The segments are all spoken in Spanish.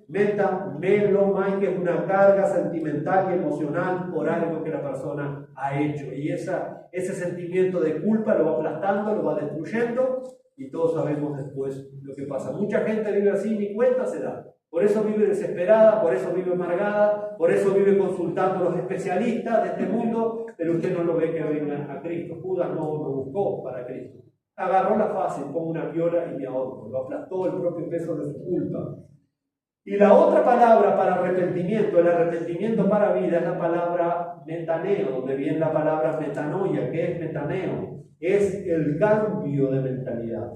Metamelomai, que es una carga sentimental y emocional por algo que la persona ha hecho. Y ese sentimiento de culpa lo va aplastando, lo va destruyendo, y todos sabemos después lo que pasa. Mucha gente vive así, ni cuenta se da. Por eso vive desesperada, por eso vive amargada, por eso vive consultando a los especialistas de este mundo, pero usted no lo ve que venga a Cristo. Judas no lo buscó para Cristo. Agarró la fácil, pongo una piola y me ahorco. Lo aplastó el propio peso de su culpa. Y la otra palabra para arrepentimiento, el arrepentimiento para vida, es la palabra metaneo, donde viene la palabra metanoia. ¿Qué es metaneo? Es el cambio de mentalidad.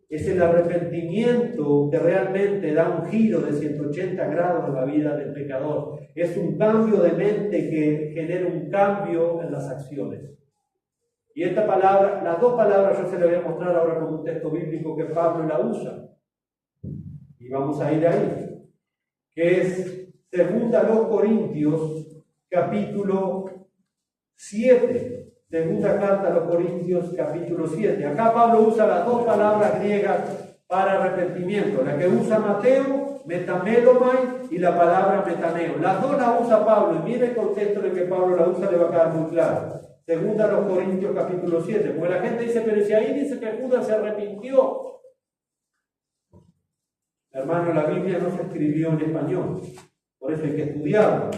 Es el arrepentimiento que realmente da un giro de 180 grados en la vida del pecador. Es un cambio de mente que genera un cambio en las acciones. Y esta palabra, las dos palabras yo se las voy a mostrar ahora con un texto bíblico que Pablo la usa. Y vamos a ir ahí. Que es 2 Corintios, capítulo 7. Segunda carta a los Corintios, capítulo 7. Acá Pablo usa las dos palabras griegas para arrepentimiento. La que usa Mateo, metamelomai, y la palabra metaneo. Las dos las usa Pablo, y mire el contexto en el que Pablo la usa, le va a quedar muy claro. Segunda a los Corintios, capítulo 7. Porque la gente dice, pero si ahí dice que Judas se arrepintió. Hermano, la Biblia no se escribió en español, por eso hay que estudiarla.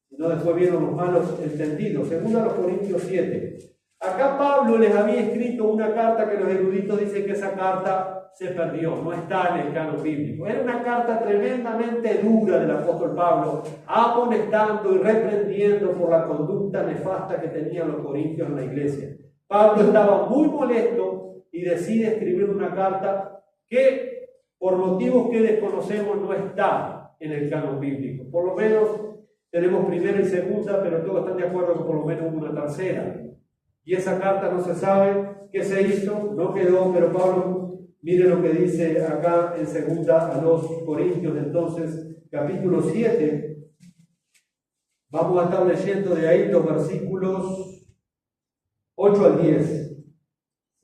Si no, después vieron los malos entendidos. Segunda a los Corintios 7. Acá Pablo les había escrito una carta que los eruditos dicen que esa carta se perdió, no está en el canon bíblico. Era una carta tremendamente dura del apóstol Pablo, amonestando y reprendiendo por la conducta nefasta que tenían los corintios en la iglesia. Pablo estaba muy molesto y decide escribir una carta que, por motivos que desconocemos, no está en el canon bíblico. Por lo menos tenemos primera y segunda, pero todos están de acuerdo que por lo menos hubo una tercera. Y esa carta no se sabe qué se hizo, no quedó, pero Pablo, mire lo que dice acá en segunda a los Corintios, entonces, capítulo 7. Vamos a estar leyendo de ahí los versículos 8 al 10.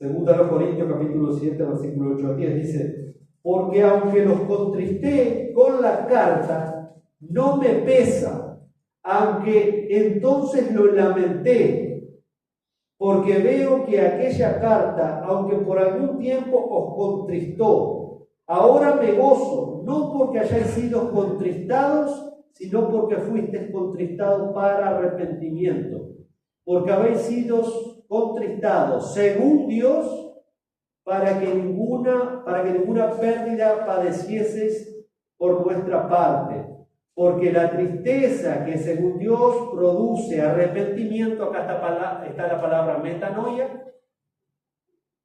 Segunda a los Corintios, capítulo 7, versículo 8 al 10, dice: porque aunque los contristé con la carta, no me pesa, aunque entonces lo lamenté, porque veo que aquella carta, aunque por algún tiempo os contristó, ahora me gozo, no porque hayáis sido contristados, sino porque fuisteis contristados para arrepentimiento, porque habéis sido contristados según Dios, para que ninguna pérdida padecieseis por vuestra parte, porque la tristeza que según Dios produce arrepentimiento, acá está la palabra metanoia,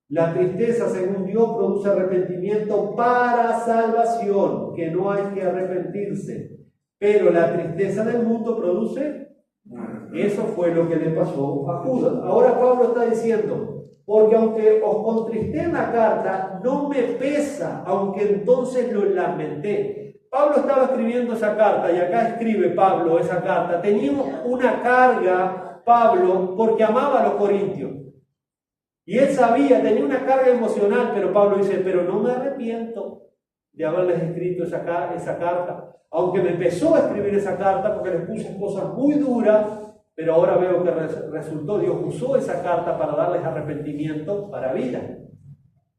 la tristeza según Dios produce arrepentimiento para salvación, que no hay que arrepentirse, pero la tristeza del mundo produce, eso fue lo que le pasó a Judas. Ahora Pablo está diciendo, porque aunque os contristé en la carta, no me pesa, aunque entonces lo lamenté. Pablo estaba escribiendo esa carta, y acá escribe Pablo esa carta. Tenía una carga, Pablo, porque amaba a los corintios. Y él sabía, tenía una carga emocional, pero Pablo dice, pero no me arrepiento de haberles escrito esa carta. Aunque me pesó escribir esa carta, porque les puse cosas muy duras, pero ahora veo que resultó, Dios usó esa carta para darles arrepentimiento para vida.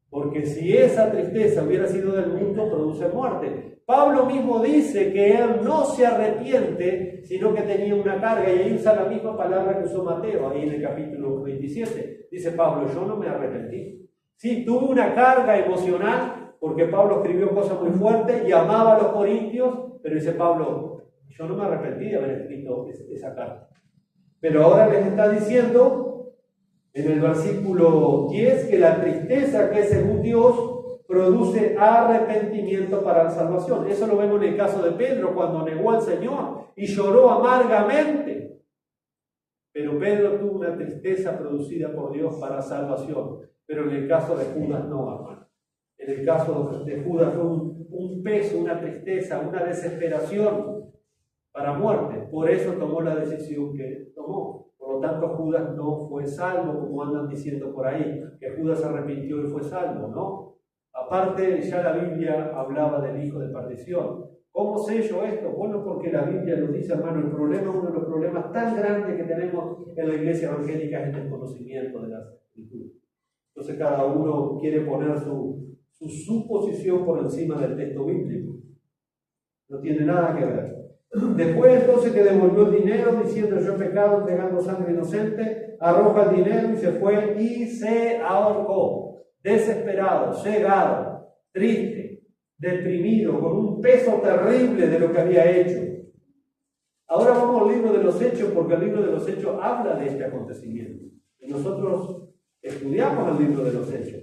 Porque si esa tristeza hubiera sido del mundo, produce muerte. Pablo mismo dice que él no se arrepiente, sino que tenía una carga, y ahí usa la misma palabra que usó Mateo, ahí en el capítulo 27. Dice Pablo, yo no me arrepentí. Sí, tuve una carga emocional, porque Pablo escribió cosas muy fuertes y amaba a los corintios, pero dice Pablo, yo no me arrepentí de haber escrito esa carta. Pero ahora les está diciendo en el versículo 10 que la tristeza que es según Dios produce arrepentimiento para la salvación. Eso lo vemos en el caso de Pedro cuando negó al Señor y lloró amargamente. Pero Pedro tuvo una tristeza producida por Dios para salvación. Pero en el caso de Judas no, hermano. En el caso de Judas fue un peso, una tristeza, una desesperación para muerte. Por eso tomó la decisión que tomó. Por lo tanto, Judas no fue salvo, como andan diciendo por ahí, que Judas se arrepintió y fue salvo, ¿no? Aparte, ya la Biblia hablaba del hijo de perdición. ¿Cómo sé yo esto? Bueno, porque la Biblia lo dice, hermano. El problema, uno de los problemas tan grandes que tenemos en la iglesia evangélica es el desconocimiento de las escrituras. Entonces cada uno quiere poner su suposición por encima del texto bíblico. No tiene nada que ver. Después entonces que devolvió el dinero diciendo yo he pecado entregando sangre inocente, arroja el dinero y se fue y se ahorcó, desesperado, cegado, triste, deprimido, con un peso terrible de lo que había hecho. Ahora vamos al libro de los Hechos, porque el libro de los Hechos habla de este acontecimiento. Y nosotros estudiamos el libro de los Hechos.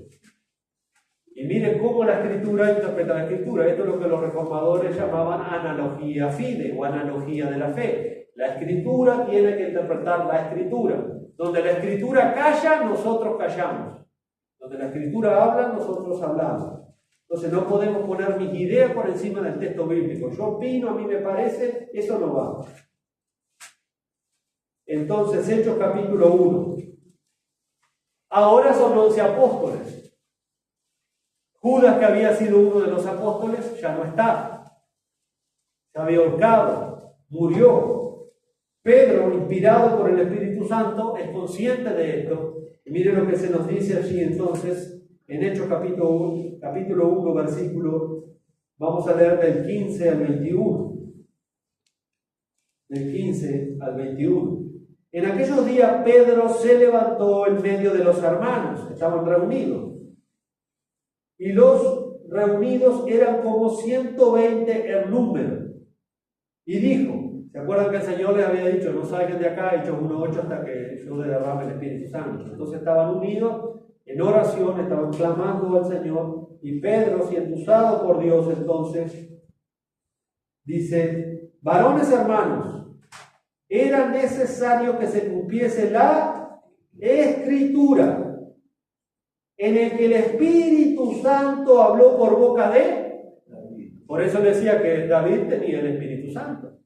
Y miren cómo la Escritura interpreta la Escritura. Esto es lo que los reformadores llamaban analogía fide o analogía de la fe. La Escritura tiene que interpretar la Escritura. Donde la Escritura calla, nosotros callamos. Donde la Escritura habla, nosotros hablamos. Entonces no podemos poner mis ideas por encima del texto bíblico. Yo opino, a mí me parece, eso no va. Entonces, Hechos capítulo 1. Ahora son 11 apóstoles. Judas, que había sido uno de los apóstoles, ya no está. Se había ahorcado, murió. Pedro, inspirado por el Espíritu Santo, es consciente de esto. Y miren lo que se nos dice allí entonces, en Hechos capítulo 1, versículo, vamos a leer del 15 al 21. Del 15 al 21. En aquellos días Pedro se levantó en medio de los hermanos, estaban reunidos. Y los reunidos eran como 120 en número. Y dijo, ¿se acuerdan que el Señor les había dicho, no salgan de acá, Hechos 1:8, hasta que yo derrame el Espíritu Santo? Entonces estaban unidos en oración, estaban clamando al Señor. Y Pedro, siendo usado por Dios, entonces, dice, varones hermanos, era necesario que se cumpliese la Escritura, en el que el Espíritu Santo habló por boca de David. Por eso decía que David tenía el Espíritu Santo.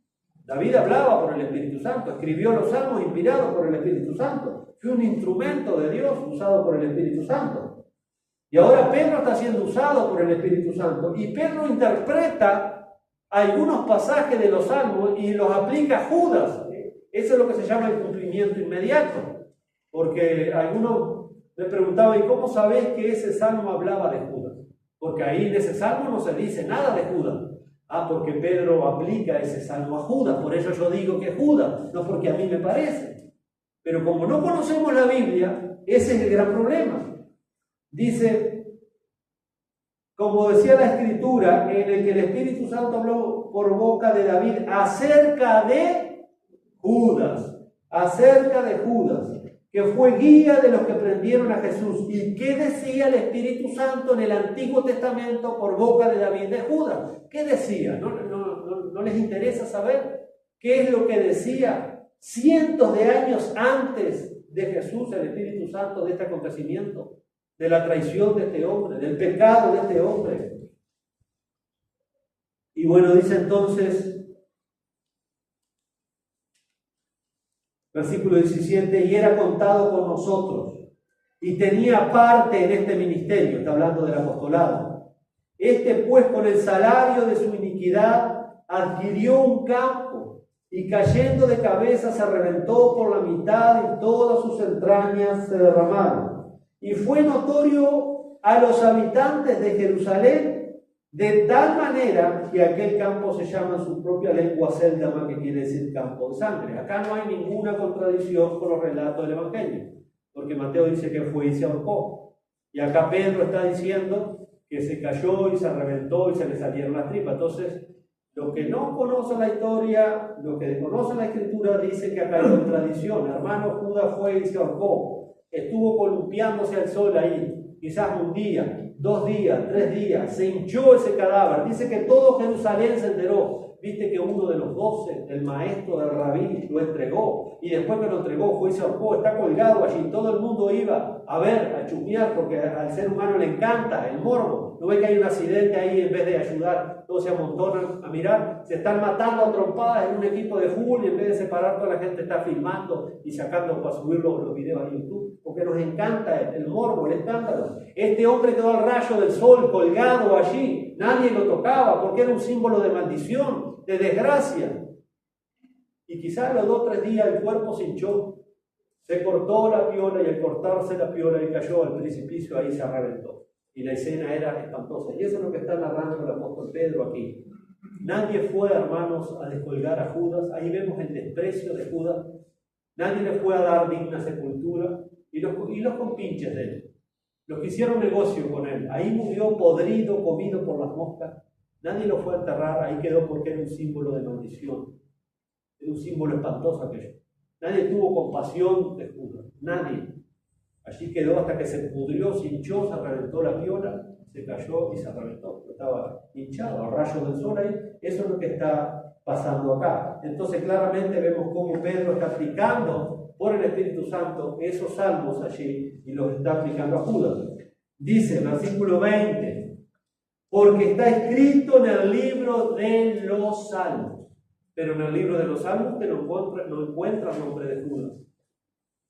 David hablaba por el Espíritu Santo, escribió los salmos inspirados por el Espíritu Santo. Fue un instrumento de Dios usado por el Espíritu Santo. Y ahora Pedro está siendo usado por el Espíritu Santo. Y Pedro interpreta algunos pasajes de los salmos y los aplica a Judas. Eso es lo que se llama el cumplimiento inmediato. Porque algunos me preguntaba, ¿y cómo sabés que ese salmo hablaba de Judas? Porque ahí en ese salmo no se dice nada de Judas. Porque Pedro aplica ese salmo a Judas. Por eso yo digo que es Judas, no porque a mí me parece. Pero como no conocemos la Biblia, ese es el gran problema. Dice, como decía la Escritura, en el que el Espíritu Santo habló por boca de David acerca de Judas. Acerca de Judas, que fue guía de los que prendieron a Jesús. ¿Y qué decía el Espíritu Santo en el Antiguo Testamento por boca de David de Judas? ¿Qué decía? ¿No les interesa saber qué es lo que decía cientos de años antes de Jesús el Espíritu Santo de este acontecimiento? De la traición de este hombre, del pecado de este hombre. Y bueno, dice entonces, versículo 17, y era contado con nosotros, y tenía parte en este ministerio, está hablando del apostolado. Este pues con el salario de su iniquidad adquirió un campo, y cayendo de cabeza se reventó por la mitad y todas sus entrañas se derramaron. Y fue notorio a los habitantes de Jerusalén de tal manera que aquel campo se llama en su propia lengua Séldama, que quiere decir campo de sangre. Acá no hay ninguna contradicción con los relatos del Evangelio, porque Mateo dice que fue y se ahorcó. Y acá Pedro está diciendo que se cayó y se reventó y se le salieron las tripas. Entonces, los que no conocen la historia, los que desconocen la Escritura, dicen que acá hay contradicción. Hermano, Judas fue y se ahorcó. Estuvo columpiándose al sol ahí, quizás un día, 2 días, 3 días, se hinchó ese cadáver. Dice que todo Jerusalén se enteró. Viste que uno de los 12, el maestro del rabí, lo entregó, y después que lo entregó fue y se ahorcó, está colgado allí. Todo el mundo iba a ver, a chusmear, porque al ser humano le encanta el morbo. ¿No ve que hay un accidente ahí? En vez de ayudar, todos se amontonan a mirar, se están matando a trompadas en un equipo de fútbol y en vez de separar, toda la gente está filmando y sacando para subir los videos a YouTube, porque nos encanta el morbo, el escándalo. Este hombre quedó al rayo del sol, colgado allí, nadie lo tocaba, porque era un símbolo de maldición, de desgracia. Y quizás a los 2 o 3 días el cuerpo se hinchó, se cortó la piola y al cortarse la piola y cayó al precipicio, ahí se reventó. Y la escena era espantosa. Y eso es lo que está narrando el apóstol Pedro aquí. Nadie fue, hermanos, a descolgar a Judas. Ahí vemos el desprecio de Judas. Nadie le fue a dar digna sepultura. Y los compinches de él, los que hicieron negocio con él, ahí murió podrido, comido por las moscas. Nadie lo fue a enterrar, ahí quedó porque era un símbolo de maldición. Era un símbolo espantoso aquello. Nadie tuvo compasión de Judas, nadie. Allí quedó hasta que se pudrió, se hinchó, se reventó la piola, se cayó y se reventó. Estaba hinchado, a rayos del sol ahí. Eso es lo que está pasando acá. Entonces claramente vemos cómo Pedro está aplicando por el Espíritu Santo esos salmos allí y los está aplicando a Judas. Dice, versículo 20, porque está escrito en el libro de los salmos. Pero en el libro de los salmos usted no encuentra el nombre de Judas,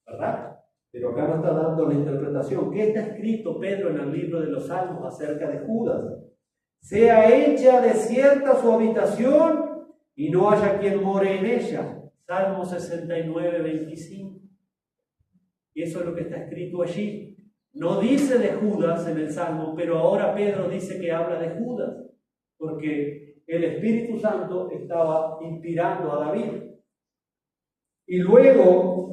¿verdad? Pero acá nos está dando la interpretación. ¿Qué está escrito, Pedro, en el libro de los salmos acerca de Judas? Sea hecha desierta su habitación y no haya quien more en ella. Salmo 69, 25. Y eso es lo que está escrito allí. No dice de Judas en el Salmo, pero ahora Pedro dice que habla de Judas, porque el Espíritu Santo estaba inspirando a David. Y luego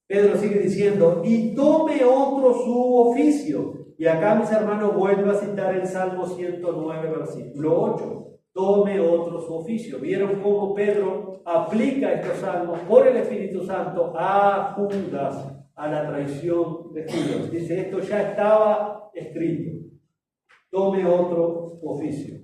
Pedro sigue diciendo, y tome otro su oficio. Y acá, mis hermanos, vuelvo a citar el Salmo 109, versículo 8. Tome otro su oficio. ¿Vieron cómo Pedro aplica estos salmos por el Espíritu Santo a Judas, a la traición de Judas? Dice, esto ya estaba escrito. Tome otro oficio.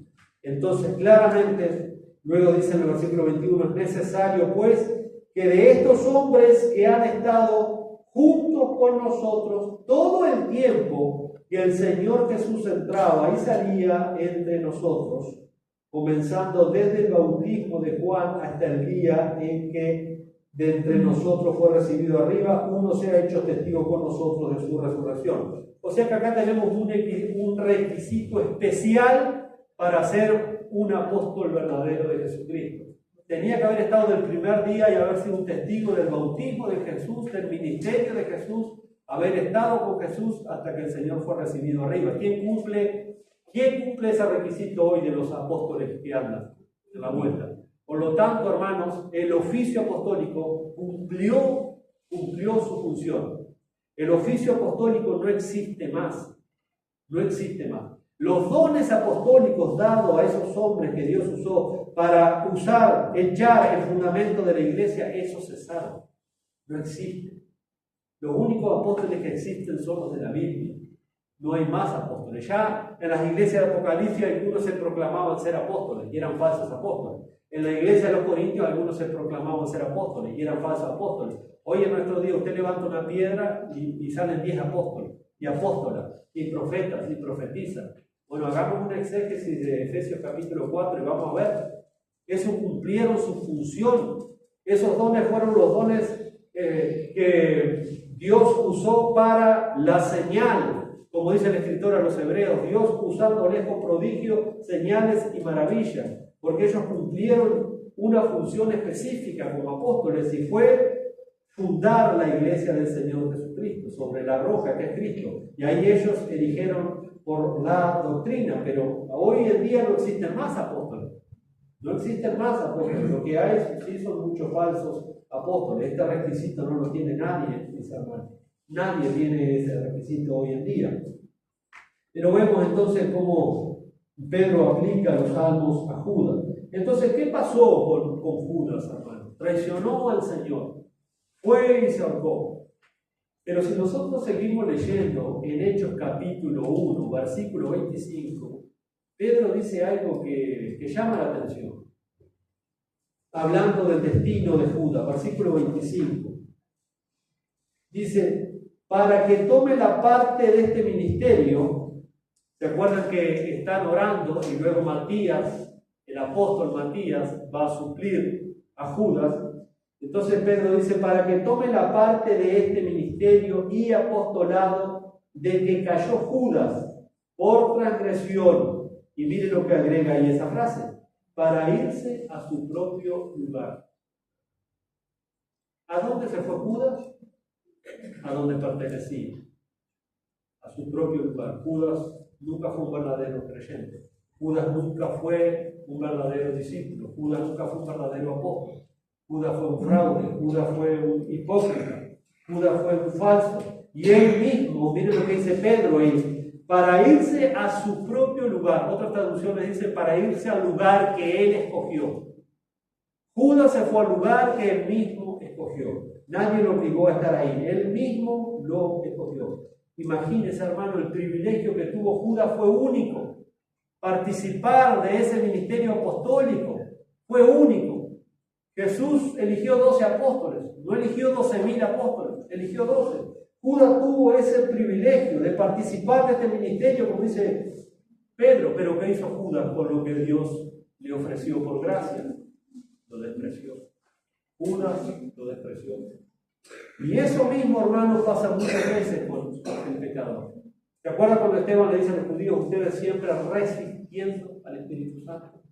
Entonces, claramente, luego dice en el versículo 21, es necesario, pues, que de estos hombres que han estado juntos con nosotros todo el tiempo que el Señor Jesús entraba y salía entre nosotros, comenzando desde el bautismo de Juan hasta el día en que de entre nosotros fue recibido arriba, uno sea hecho testigo con nosotros de su resurrección. O sea que acá tenemos un requisito especial para ser un apóstol verdadero de Jesucristo. Tenía que haber estado del primer día y haber sido un testigo del bautismo de Jesús, del ministerio de Jesús, haber estado con Jesús hasta que el Señor fue recibido arriba. ¿Quién cumple ese requisito hoy de los apóstoles que andan en la vuelta? Por lo tanto, hermanos, el oficio apostólico cumplió su función. El oficio apostólico no existe más. No existe más. Los dones apostólicos dados a esos hombres que Dios usó para echar el fundamento de la iglesia, esos cesaron. No existen. Los únicos apóstoles que existen son los de la Biblia. No hay más apóstoles. Ya en las iglesias de Apocalipsis algunos se proclamaban ser apóstoles y eran falsos apóstoles. En la iglesia de los Corintios algunos se proclamaban ser apóstoles y eran falsos apóstoles. Hoy en nuestro día usted levanta una piedra y salen 10 apóstoles y apóstolas y profetas y profetizan. Bueno, hagamos un exégesis de Efesios capítulo 4 y vamos a ver. Esos cumplieron su función. Esos dones fueron los dones que Dios usó para la señal. Como dice el escritor a los hebreos, Dios usándoles con prodigios, señales y maravillas. Porque ellos cumplieron una función específica como apóstoles y fue fundar la iglesia del Señor Jesucristo sobre la roca que es Cristo. Y ahí ellos eligieron por la doctrina, pero hoy en día no existen más apóstoles. No existen más apóstoles. Lo que hay sí son muchos falsos apóstoles. Este requisito no lo tiene nadie, mis hermanos. Nadie tiene ese requisito hoy en día. Pero vemos entonces cómo Pedro aplica los salmos a Judas. Entonces, ¿qué pasó con Judas, hermano? Traicionó al Señor. Fue y se ahorcó. Pero si nosotros seguimos leyendo en Hechos capítulo 1, versículo 25, Pedro dice algo que llama la atención. Hablando del destino de Judas, versículo 25. Dice, para que tome la parte de este ministerio ¿Se acuerdan que están orando y luego Matías, el apóstol Matías, va a suplir a Judas? Entonces Pedro dice, para que tome la parte de este ministerio y apostolado de que cayó Judas por transgresión. Y mire lo que agrega ahí esa frase, para irse a su propio lugar. ¿A dónde se fue Judas? A donde pertenecía, a su propio lugar. Judas nunca fue un verdadero creyente. Judas nunca fue un verdadero discípulo. Judas nunca fue un verdadero apóstol. Judas fue un fraude. Judas fue un hipócrita. Judas fue un falso. Y él mismo, miren lo que dice Pedro ahí, para irse a su propio lugar. Otras traducciones dicen para irse al lugar que él escogió. Judas se fue al lugar que él mismo escogió. Nadie lo obligó a estar ahí. Él mismo lo escogió. Imagínense, hermano, el privilegio que tuvo Judas fue único. Participar de ese ministerio apostólico fue único. Jesús eligió 12 apóstoles, no eligió 12.000 apóstoles, eligió 12. Judas tuvo ese privilegio de participar de este ministerio, como dice Pedro, pero ¿qué hizo Judas con lo que Dios le ofreció por gracia? Lo despreció. Judas lo despreció. Y eso mismo, hermanos, pasa muchas veces con el pecador. ¿Se acuerdan cuando Esteban le dice a los judíos, ustedes siempre resistiendo al Espíritu Santo?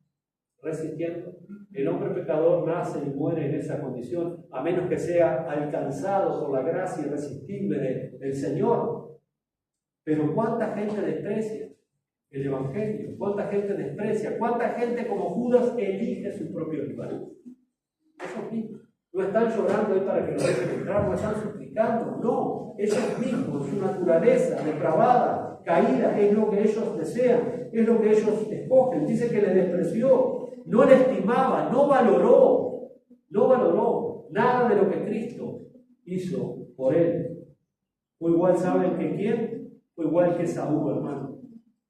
Resistiendo. El hombre pecador nace y muere en esa condición, a menos que sea alcanzado por la gracia irresistible del Señor. Pero ¿cuánta gente desprecia el Evangelio? ¿Cuánta gente desprecia? ¿Cuánta gente como Judas elige su propio lugar? Esos mismos. No están llorando ahí para que lo dejen entrar, no están suplicando, no. Ellos mismos, su naturaleza depravada, caída, es lo que ellos desean, es lo que ellos escogen. Dice que le despreció, no le estimaba, no valoró nada de lo que Cristo hizo por él. Fue igual, ¿saben que quién? Fue igual que Saúl, hermano,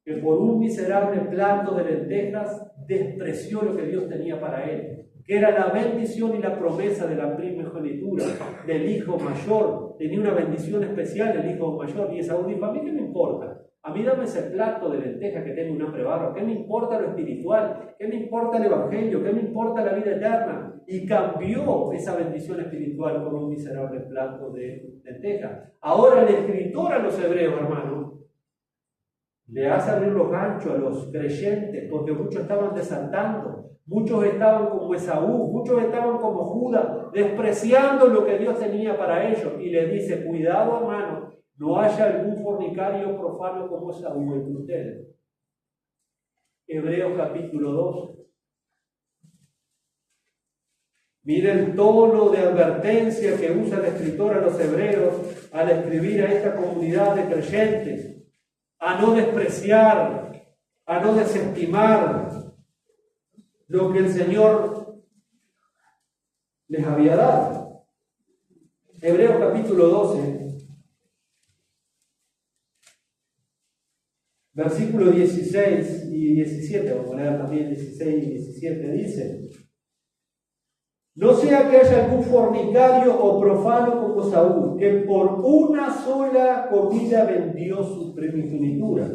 que por un miserable plato de lentejas despreció lo que Dios tenía para él, que era la bendición y la promesa de la primogenitura del hijo mayor. Tenía una bendición especial el hijo mayor, y Esaú dijo, ¿a mí qué me importa? A mí dame ese plato de lentejas que tengo un hambre bárbaro. ¿Qué me importa lo espiritual? ¿Qué me importa el evangelio? ¿Qué me importa la vida eterna? Y cambió esa bendición espiritual por un miserable plato de lentejas. Ahora el escritor a los hebreos, hermano, le hace abrir los ganchos a los creyentes, porque muchos estaban desaltando, muchos estaban como Esaú, muchos estaban como Judas, despreciando lo que Dios tenía para ellos. Y les dice, cuidado, hermano, no haya algún fornicario profano como Esaú entre ustedes. Hebreos capítulo 2. Miren el tono de advertencia que usa el escritor a los hebreos al escribir a esta comunidad de creyentes, a no despreciar, a no desestimar lo que el Señor les había dado. Hebreos capítulo 12, versículos 16 y 17, vamos a leer también 16 y 17, dice: no sea que haya algún fornicario o profano como Saúl, que por una sola comida vendió su primogenitura.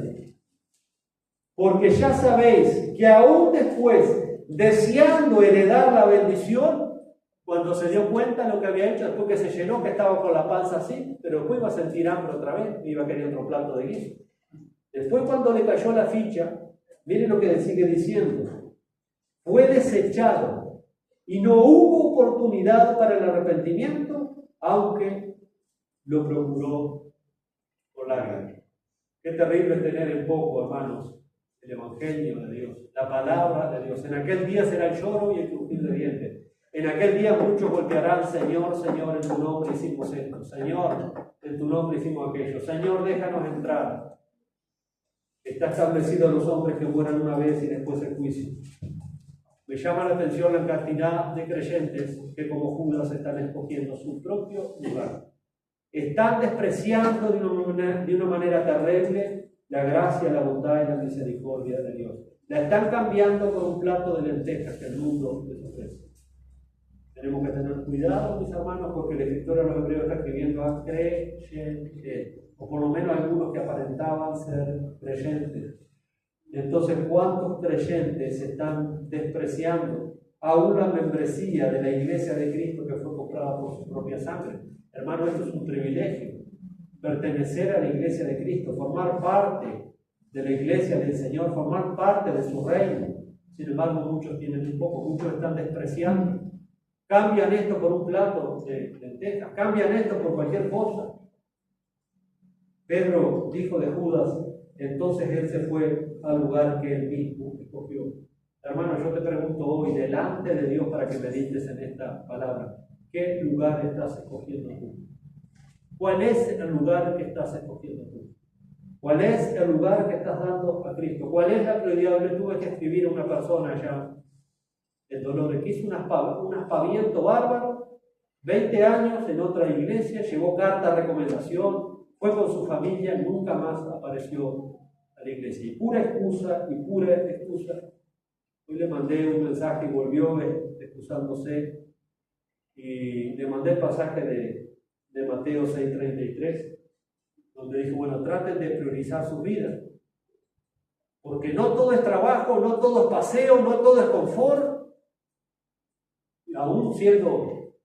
Porque ya sabéis que aún después, deseando heredar la bendición, cuando se dio cuenta de lo que había hecho, después que se llenó, que estaba con la panza así, pero después iba a sentir hambre otra vez, iba a querer otro plato de guiso. Después, cuando le cayó la ficha, miren lo que le sigue diciendo: fue desechado y no hubo oportunidad para el arrepentimiento, aunque lo procuró por lágrimas. Qué terrible es tener en poco, hermanos, el Evangelio de Dios, la palabra de Dios. En aquel día será el lloro y el crujir de dientes. En aquel día muchos golpearán: Señor, Señor, en tu nombre hicimos esto. Señor, en tu nombre hicimos aquello. Señor, déjanos entrar. Está establecido a los hombres que mueran una vez y después el juicio. Me llama la atención la cantidad de creyentes que como Judas están escogiendo su propio lugar. Están despreciando de una manera terrible la gracia, la bondad y la misericordia de Dios. La están cambiando por un plato de lentejas que el mundo les ofrece. Tenemos que tener cuidado, mis hermanos, porque el escritor a los hebreos está escribiendo a creyentes. o por lo menos algunos que aparentaban ser creyentes. Entonces, ¿cuántos creyentes están despreciando aún la membresía de la iglesia de Cristo que fue comprada por su propia sangre? Hermano, esto es un privilegio, pertenecer a la iglesia de Cristo, formar parte de la iglesia del Señor, formar parte de su reino. Sin embargo, muchos tienen un poco, muchos están despreciando. Cambian esto por un plato de lentejas, cambian esto por cualquier cosa. Pedro dijo de Judas, entonces él se fue al lugar que él mismo escogió. Hermano, yo te pregunto hoy, delante de Dios, para que medites en esta palabra, ¿qué lugar estás escogiendo tú? ¿Cuál es el lugar que estás escogiendo tú? ¿Cuál es el lugar que estás dando a Cristo? ¿Cuál es la prioridad? Yo tuve que escribir a una persona allá en Dolores que hizo un aspaviento bárbaro, 20 años en otra iglesia, llevó carta de recomendación, fue con su familia, nunca más apareció a la iglesia. Y pura excusa. Hoy le mandé un mensaje y volvió excusándose. Y le mandé el pasaje de Mateo 6:33, donde dijo, bueno, traten de priorizar su vida. Porque no todo es trabajo, no todo es paseo, no todo es confort. Y aún siendo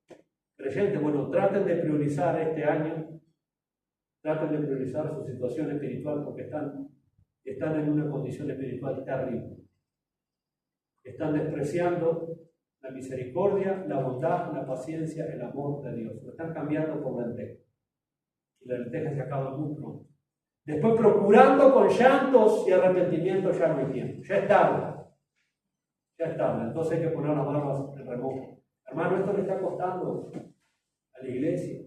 creyentes, bueno, traten de priorizar este año. Traten de priorizar su situación espiritual porque están en una condición espiritual terrible. Están despreciando la misericordia, la bondad, la paciencia, el amor de Dios. Lo están cambiando por lentejas. Y la lenteja se acaba muy pronto. Después procurando con llantos y arrepentimiento ya no hay tiempo. Ya es tarde. Entonces hay que poner las barbas en remojo. Hermano, esto le está costando a la iglesia.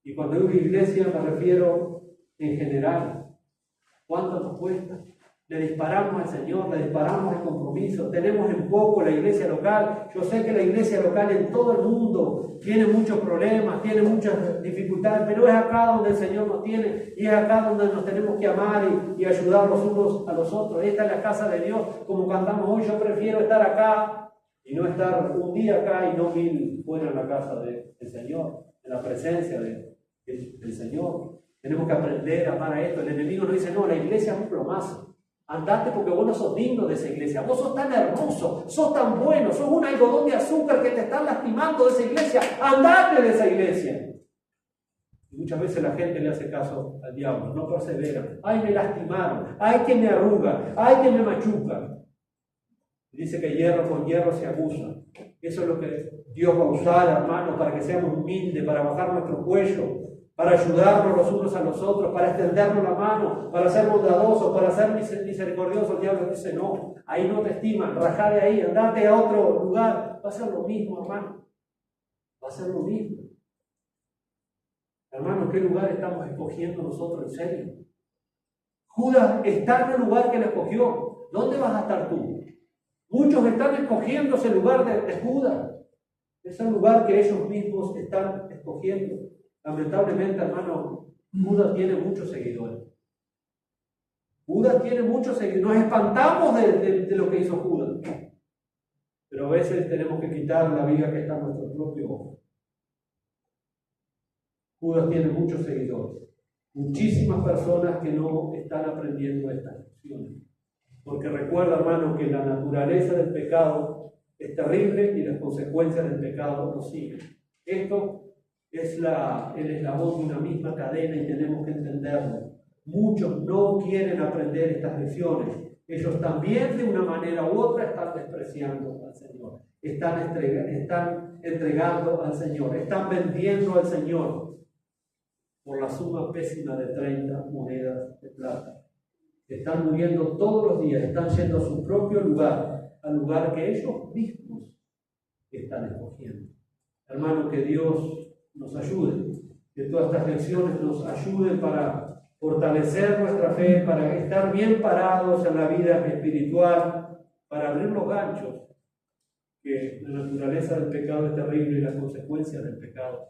Y cuando digo iglesia me refiero en general. ¿Cuánto nos cuesta? Le disparamos al Señor, le disparamos al compromiso, tenemos en poco la iglesia local. Yo sé que la iglesia local en todo el mundo tiene muchos problemas, tiene muchas dificultades, pero es acá donde el Señor nos tiene y es acá donde nos tenemos que amar y ayudar los unos a los otros. Esta es la casa de Dios, como cantamos hoy. Yo prefiero estar acá y no estar un día acá y no 1000 fuera en la casa del Señor, en la presencia del Señor. Tenemos que aprender a amar a esto. El enemigo nos dice, no, la iglesia es un plomazo. Andate porque vos no sos digno de esa iglesia. Vos sos tan hermoso, sos tan bueno, sos un algodón de azúcar que te están lastimando de esa iglesia. Andate de esa iglesia. Y muchas veces la gente le hace caso al diablo, no persevera. Ay, me lastimaron, ay, que me arruga, ay, que me machuca. Y dice que hierro con hierro se acusa. Eso es lo que Dios va a usar, hermano, para que seamos humildes, para bajar nuestro cuello, para ayudarnos los unos a los otros, para extendernos la mano, para ser bondadosos, para ser misericordiosos. El diablo dice, no, ahí no te estiman, rajá de ahí, andate a otro lugar. Va a ser lo mismo, hermano. Va a ser lo mismo. Hermano, ¿qué lugar estamos escogiendo nosotros en serio? Judas está en el lugar que él escogió. ¿Dónde vas a estar tú? Muchos están escogiendo ese lugar de Judas. Es el lugar que ellos mismos están escogiendo. Lamentablemente, hermano, Judas tiene muchos seguidores. Judas tiene muchos seguidores. Nos espantamos de lo que hizo Judas. Pero a veces tenemos que quitar la viga que está en nuestro propio ojo. Judas tiene muchos seguidores. Muchísimas personas que no están aprendiendo estas lecciones. Porque recuerda, hermano, que la naturaleza del pecado es terrible y las consecuencias del pecado nos siguen. Esto es el eslabón de una misma cadena y tenemos que entenderlo. Muchos no quieren aprender estas lecciones. Ellos también, de una manera u otra, están despreciando al Señor. Están entregando al Señor. Están vendiendo al Señor por la suma pésima de 30 monedas de plata. Están muriendo todos los días. Están yendo a su propio lugar, al lugar que ellos mismos están escogiendo. Hermano, que Dios nos ayude, que todas estas lecciones nos ayuden para fortalecer nuestra fe, para estar bien parados en la vida espiritual, para abrir los ganchos, que la naturaleza del pecado es terrible y las consecuencias del pecado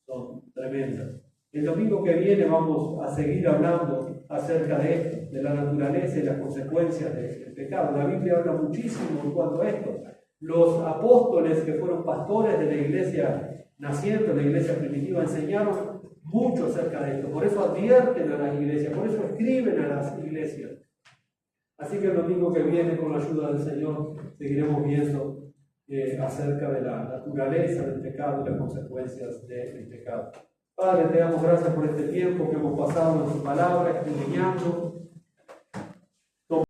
son tremendas. El domingo que viene vamos a seguir hablando acerca de esto, de la naturaleza y las consecuencias del pecado. La Biblia habla muchísimo en cuanto a esto. Los apóstoles que fueron pastores de la iglesia naciente, la iglesia primitiva, enseñaron mucho acerca de esto, por eso advierten a las iglesias, por eso escriben a las iglesias. Así que el domingo que viene, con la ayuda del Señor, seguiremos viendo acerca de la naturaleza del pecado y las consecuencias del pecado. Padre, te damos gracias por este tiempo que hemos pasado en tu palabra, enseñando,